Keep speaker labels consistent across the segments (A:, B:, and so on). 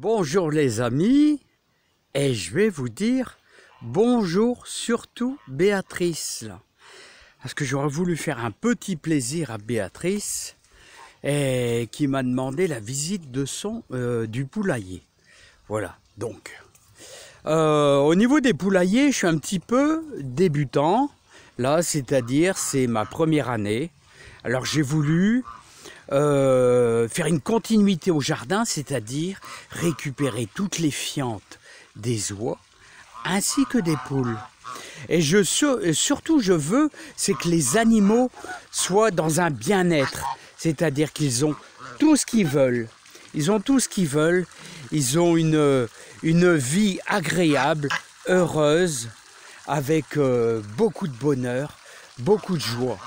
A: Bonjour les amis, et je vais vous dire bonjour surtout Béatrice, là. Parce que j'aurais voulu faire un petit plaisir à Béatrice, et qui m'a demandé la visite de du poulailler. Voilà, donc, au niveau des poulaillers, je suis un petit peu débutant, là, c'est-à-dire c'est ma première année. Alors j'ai voulu faire une continuité au jardin, c'est-à-dire récupérer toutes les fientes des oies ainsi que des poules. Et surtout, je veux, c'est que les animaux soient dans un bien-être, c'est-à-dire qu'ils ont tout ce qu'ils veulent. Ils ont tout ce qu'ils veulent, ils ont une vie agréable, heureuse, avec beaucoup de bonheur, beaucoup de joie.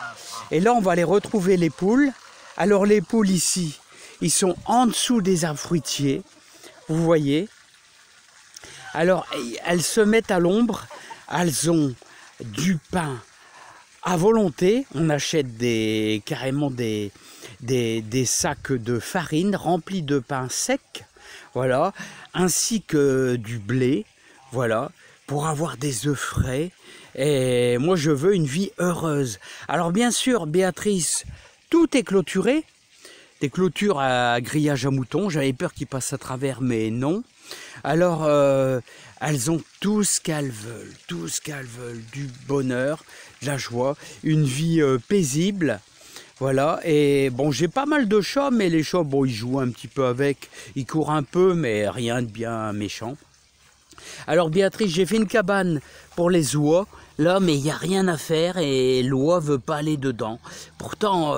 A: Et là, on va aller retrouver les poules. Alors les poules ici, ils sont en dessous des arbres fruitiers, vous voyez. Alors elles se mettent à l'ombre, elles ont du pain à volonté. On achète carrément des sacs de farine remplis de pain sec, voilà, ainsi que du blé, voilà, pour avoir des œufs frais. Et moi je veux une vie heureuse. Alors bien sûr, Béatrice, tout est clôturé, des clôtures à grillage à moutons. J'avais peur qu'ils passent à travers, mais non. Alors, elles ont tout ce qu'elles veulent, du bonheur, de la joie, une vie paisible. Voilà, et bon, j'ai pas mal de chats, mais les chats, bon, ils jouent un petit peu avec, ils courent un peu, mais rien de bien méchant. Alors Béatrice, j'ai fait une cabane pour les oies, là, mais il n'y a rien à faire et l'oie veut pas aller dedans. Pourtant,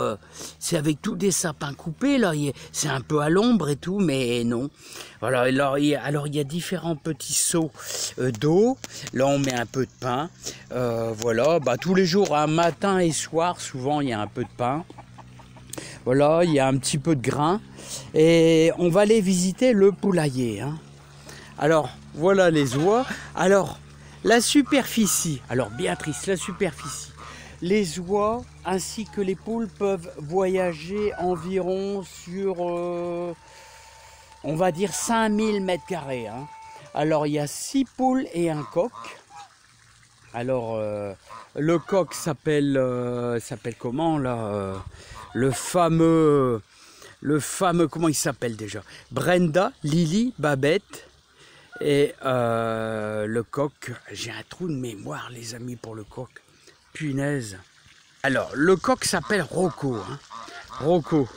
A: c'est avec tous des sapins coupés, là, c'est un peu à l'ombre et tout, mais non. Voilà, alors il y a différents petits seaux d'eau, là on met un peu de pain, voilà, bah, tous les jours, hein, matin et soir, souvent il y a un peu de pain. Voilà, il y a un petit peu de grain et on va aller visiter le poulailler, hein. Alors, voilà les oies. Alors, la superficie. Alors, Béatrice, la superficie. Les oies ainsi que les poules peuvent voyager environ sur, on va dire, 5000 mètres carrés. Hein. Alors, il y a 6 poules et un coq. Alors, le coq s'appelle comment, là le fameux, comment il s'appelle déjà? Brenda, Lily, Babette. Et le coq, j'ai un trou de mémoire les amis pour le coq, punaise. Alors le coq s'appelle Rocco, hein. Rocco.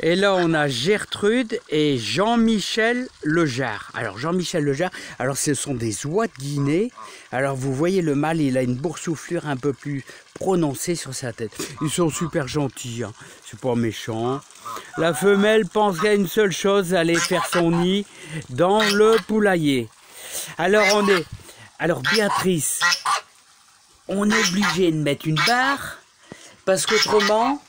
A: Et là on a Gertrude et Jean-Michel Lejarre. Alors Jean-Michel Lejarre, alors ce sont des oies de Guinée. Alors vous voyez le mâle, il a une boursouflure un peu plus prononcée sur sa tête. Ils sont super gentils, hein. C'est pas méchant. La femelle pense qu'à une seule chose, aller faire son nid dans le poulailler. Alors Béatrice, on est obligé de mettre une barre parce qu'autrement,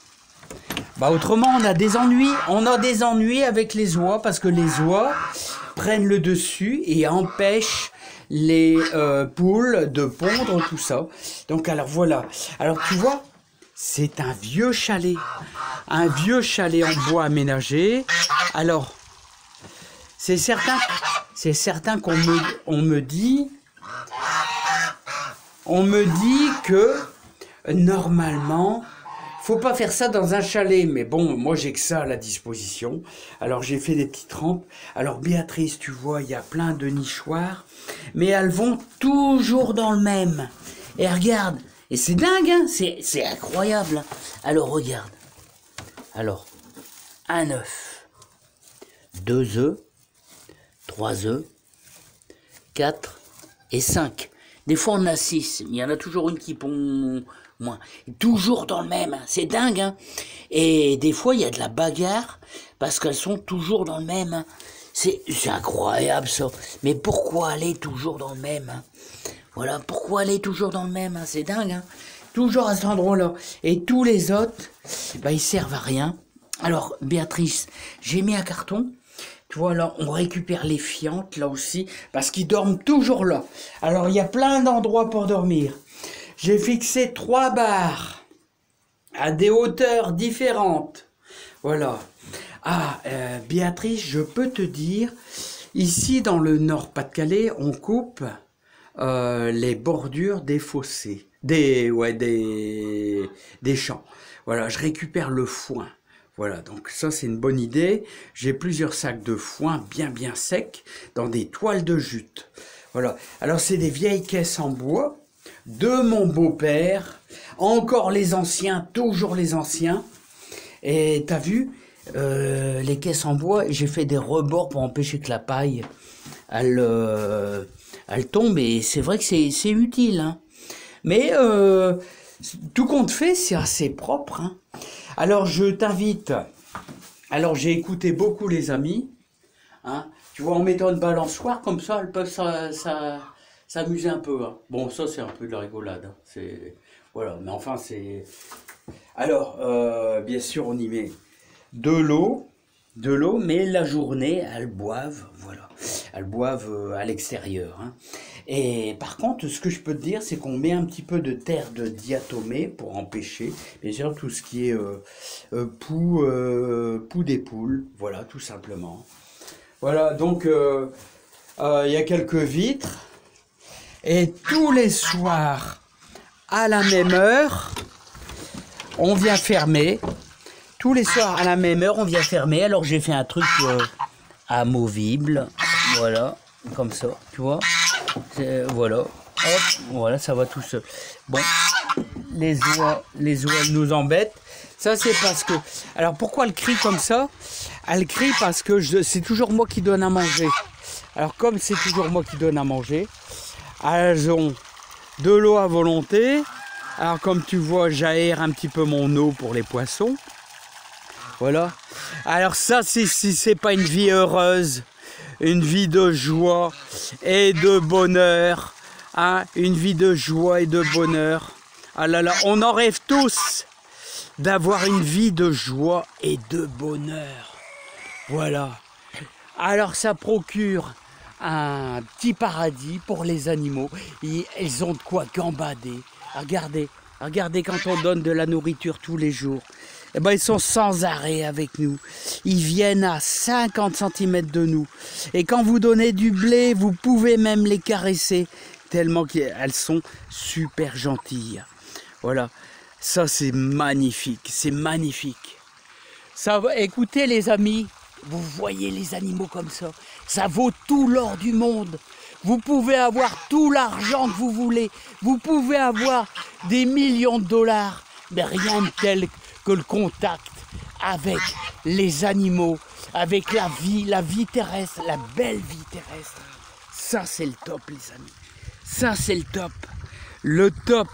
A: on a des ennuis. On a des ennuis avec les oies parce que les oies prennent le dessus et empêchent les poules de pondre, tout ça. Donc alors voilà. Alors tu vois, c'est un vieux chalet en bois aménagé. Alors c'est certain qu'on me dit que normalement faut pas faire ça dans un chalet, mais bon, moi j'ai que ça à la disposition. Alors j'ai fait des petites rampes. Alors Béatrice, tu vois, il y a plein de nichoirs, mais elles vont toujours dans le même. Et regarde, et c'est dingue, hein, c'est incroyable. Alors regarde. Alors, un œuf, 2 œufs, 3 œufs, 4 et 5. Des fois on a 6, il y en a toujours une qui pond moins. Toujours dans le même, hein. C'est dingue, hein. Et des fois il y a de la bagarre parce qu'elles sont toujours dans le même, hein. C'est incroyable ça. Mais pourquoi aller toujours dans le même, hein? Voilà, pourquoi aller toujours dans le même, hein? C'est dingue, hein. Toujours à cet endroit-là. Et tous les autres, bah, ils servent à rien. Alors Béatrice, j'ai mis un carton. Tu vois, là, on récupère les fientes, là aussi, parce qu'ils dorment toujours là. Alors, il y a plein d'endroits pour dormir. J'ai fixé 3 barres à des hauteurs différentes. Voilà. Ah, Béatrice, je peux te dire, ici dans le Nord-Pas-de-Calais, on coupe les bordures des fossés, des champs. Voilà, je récupère le foin. Voilà, donc ça c'est une bonne idée. J'ai plusieurs sacs de foin bien secs dans des toiles de jute. Voilà, alors c'est des vieilles caisses en bois de mon beau-père, encore les anciens, toujours les anciens. Et t'as vu, les caisses en bois, j'ai fait des rebords pour empêcher que la paille, elle tombe. Et c'est vrai que c'est utile, hein. Mais tout compte fait, c'est assez propre, hein. Alors je t'invite, alors j'ai écouté beaucoup les amis, hein. Tu vois, en mettant une balançoire comme ça, elles peuvent s'amuser un peu, hein. Bon, ça c'est un peu de la rigolade, hein. Voilà, mais enfin c'est... Alors, bien sûr, on y met de l'eau, mais la journée, elles boivent, voilà. Elles boivent à l'extérieur, hein. Et par contre, ce que je peux te dire, c'est qu'on met un petit peu de terre de diatomée pour empêcher, bien sûr, tout ce qui est poux des poules, voilà, tout simplement. Voilà, donc, il y a quelques vitres. Et tous les soirs, à la même heure, on vient fermer. Tous les soirs à la même heure, on vient fermer. Alors j'ai fait un truc amovible. Voilà, comme ça, tu vois. Voilà, hop, voilà, ça va tout seul. Bon, les oies elles nous embêtent. Ça c'est parce que... Alors pourquoi elle crie comme ça? Elle crie parce que c'est toujours moi qui donne à manger. Alors comme c'est toujours moi qui donne à manger, elles ont de l'eau à volonté. Alors comme tu vois, j'aère un petit peu mon eau pour les poissons. Voilà. Alors ça, si c'est pas une vie heureuse, une vie de joie et de bonheur, hein, une vie de joie et de bonheur. Ah là là, on en rêve tous d'avoir une vie de joie et de bonheur. Voilà. Alors ça procure un petit paradis pour les animaux. Ils ont de quoi gambader. Regardez quand on donne de la nourriture tous les jours. Eh ben, ils sont sans arrêt avec nous. Ils viennent à 50 cm de nous. Et quand vous donnez du blé, vous pouvez même les caresser, tellement qu'elles sont super gentilles. Voilà, ça c'est magnifique, c'est magnifique. Ça, écoutez les amis, vous voyez les animaux comme ça vaut tout l'or du monde. Vous pouvez avoir tout l'argent que vous voulez, vous pouvez avoir des millions de dollars, mais rien de tel que le contact avec les animaux, avec la vie terrestre, la belle vie terrestre. Ça c'est le top les amis, ça c'est le top. Le top,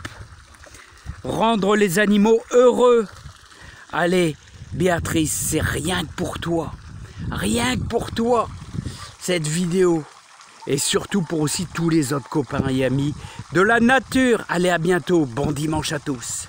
A: rendre les animaux heureux. Allez Béatrice, c'est rien que pour toi, cette vidéo. Et surtout pour aussi tous les autres copains et amis de la nature. Allez, à bientôt, bon dimanche à tous.